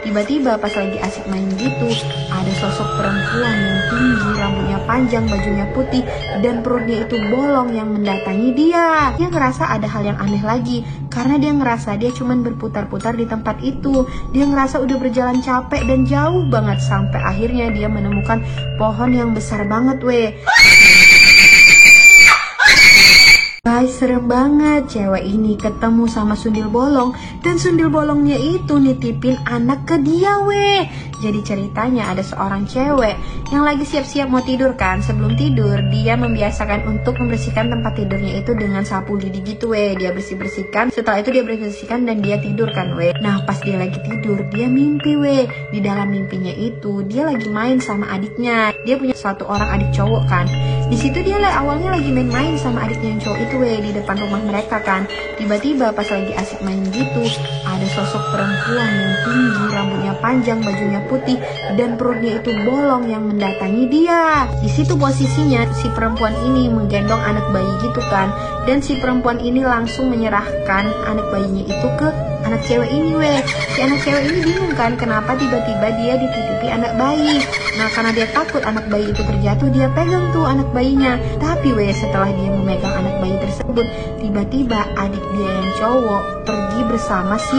Tiba-tiba pas lagi asik main gitu, ada sosok perempuan yang tinggi, rambutnya panjang, bajunya putih, dan perutnya itu bolong yang mendatangi dia. Dia ngerasa ada hal yang aneh lagi, karena dia ngerasa dia cuman berputar-putar di tempat itu. Dia ngerasa udah berjalan capek dan jauh banget, sampai akhirnya dia menemukan pohon yang besar banget weh. Guys, serem banget. Cewek ini ketemu sama sundil bolong, dan sundil bolongnya itu nitipin anak ke dia weh. Jadi ceritanya ada seorang cewek yang lagi siap-siap mau tidur kan. Sebelum tidur dia membiasakan untuk membersihkan tempat tidurnya itu dengan sapu lidi gitu weh. Dia bersih-bersihkan, setelah itu dia bersihkan dan dia tidur kan weh. Nah pas dia lagi tidur dia mimpi weh. Di dalam mimpinya itu dia lagi main sama adiknya. Dia punya satu orang adik cowok kan. Di situ dia awalnya lagi main-main sama adiknya yang cowok itu weh, di depan rumah mereka kan. Tiba-tiba pas lagi asik main gitu, ada sosok perempuan yang tinggi, rambutnya panjang, bajunya putih, dan perutnya itu bolong yang mendatangi dia. Di situ posisinya si perempuan ini menggendong anak bayi gitu kan, dan si perempuan ini langsung menyerahkan anak bayinya itu ke anak cewek ini weh. Si anak cewek ini bingung kan kenapa tiba-tiba dia dititipi anak bayi. Nah karena dia takut anak bayi itu terjatuh, dia pegang tuh anak bayinya. Tapi weh setelah dia memegang anak bayi tersebut, tiba-tiba adik dia yang cowok pergi bersama si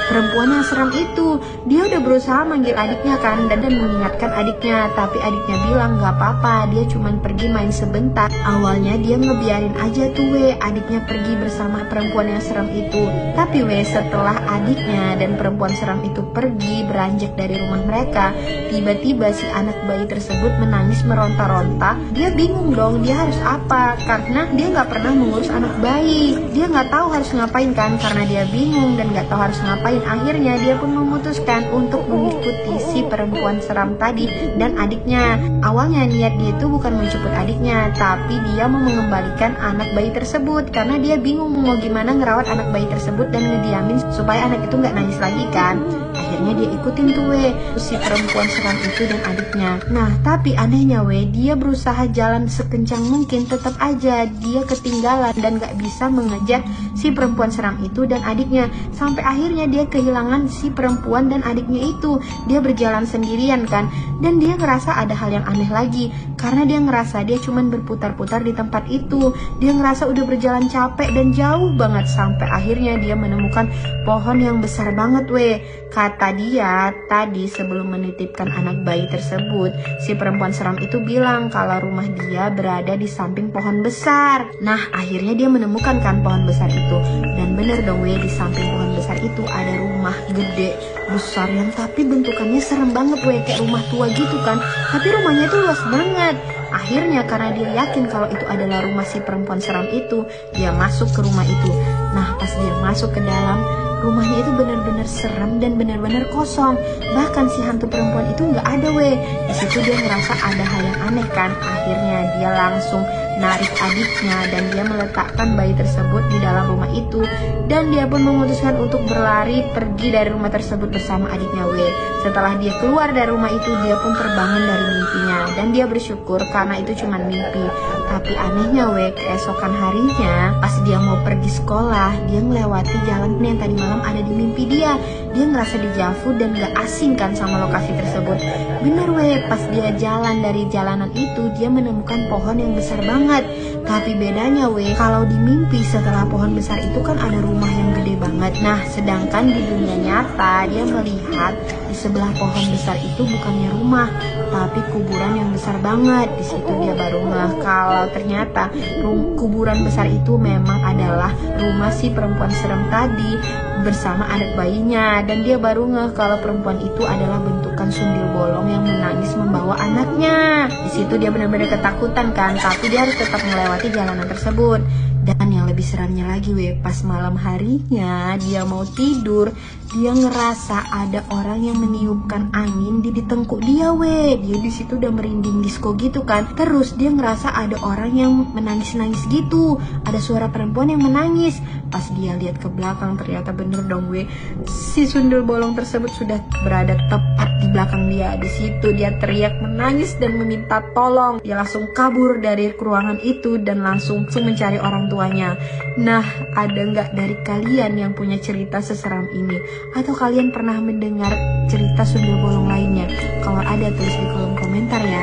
perempuan yang seram itu. Dia udah berusaha manggil adiknya kan, dan mengingatkan adiknya, tapi adiknya bilang gak apa-apa, dia cuman pergi main sebentar. Awalnya dia ngebiarin aja tuh weh adiknya pergi bersama perempuan yang seram itu. Tapi weh setelah adiknya dan perempuan seram itu pergi beranjak dari rumah mereka, tiba-tiba si anak bayi tersebut menangis meronta-ronta. Dia bingung dong dia harus apa, karena dia gak pernah mengurus anak bayi. Dia gak tahu harus ngapain kan, karena dia bingung dan gak tahu harus ngapain. Akhirnya dia pun memutuskan untuk mengikuti si perempuan seram tadi dan adiknya. Awalnya niat dia itu bukan menjemput adiknya, tapi dia mau mengembalikan anak bayi tersebut, karena dia bingung mau gimana ngerawat anak bayi tersebut dan ngediamin supaya anak itu gak nangis lagi kan. Akhirnya dia ikutin tuh weh si perempuan seram itu dan adiknya. Nah tapi anehnya weh, dia berusaha jalan sekencang mungkin, tetap aja dia ketinggalan dan gak bisa mengejar si perempuan seram itu dan adiknya. Sampai akhirnya dia kehilangan si perempuan dan adiknya itu. Dia berjalan sendirian kan, dan dia ngerasa ada hal yang aneh lagi, karena dia ngerasa dia cuman berputar-putar di tempat itu. Dia ngerasa udah berjalan capek dan jauh banget, sampai akhirnya dia menemukan pohon yang besar banget weh. Kata dia tadi sebelum menitipkan anak bayi tersebut, si perempuan seram itu bilang kalau rumah dia berada di samping pohon besar. Nah akhirnya dia menemukan kan pohon besar itu, dan bener dong weh, di samping pohon besar itu ada rumah gede besar yang tapi bentukannya serem banget weh, kayak rumah tua gitu kan, tapi rumahnya itu luas banget. Akhirnya karena dia yakin kalau itu adalah rumah si perempuan seram itu, dia masuk ke rumah itu. Nah pas dia masuk ke dalam, rumahnya itu benar-benar seram dan benar-benar kosong. Bahkan si hantu perempuan itu nggak ada weh. Di situ dia ngerasa ada hal yang aneh kan. Akhirnya dia langsung narik adiknya dan dia meletakkan bayi tersebut di dalam rumah itu. Dan dia pun memutuskan untuk berlari pergi dari rumah tersebut bersama adiknya weh. Setelah dia keluar dari rumah itu, dia pun terbangun dari mimpinya dan dia bersyukur karena itu cuma mimpi. Tapi anehnya weh, keesokan harinya pas dia mau pergi sekolah, dia melewati jalan yang tadi malam ada di mimpi dia. Dia ngerasa dejavu dan gak asing kan sama lokasi tersebut. Bener weh, pas dia jalan dari jalanan itu, dia menemukan pohon yang besar banget. Tapi bedanya weh, kalau di mimpi setelah pohon besar itu kan ada rumah yang gede banget. Nah sedangkan di dunia nyata dia melihat di sebelah pohon besar itu bukannya rumah, tapi kuburan yang besar banget. Di situ dia baru ngeh kalau ternyata kuburan besar itu memang adalah rumah si perempuan serem tadi bersama anak bayinya. Dan dia baru ngeh kalau perempuan itu adalah bentukan sundil bolong yang menangis membawa anaknya. Di situ dia benar-benar ketakutan kan, tapi dia harus tetap melewati jalanan tersebut. Dan yang lebih seramnya lagi weh, pas malam harinya dia mau tidur, dia ngerasa ada orang yang meniupkan angin di tengkuk dia weh. Dia di situ udah merinding disco gitu kan. Terus dia ngerasa ada orang yang menangis-nangis gitu. Ada suara perempuan yang menangis. Pas dia lihat ke belakang, ternyata bener dong weh, si sundel bolong tersebut sudah berada tepat di belakang dia. Di situ dia teriak menangis dan meminta tolong. Dia langsung kabur dari ruangan itu dan langsung mencari orang tuanya. Nah, ada nggak dari kalian yang punya cerita seseram ini? Atau kalian pernah mendengar cerita sundel bolong lainnya? Kalau ada, tulis di kolom komentar ya.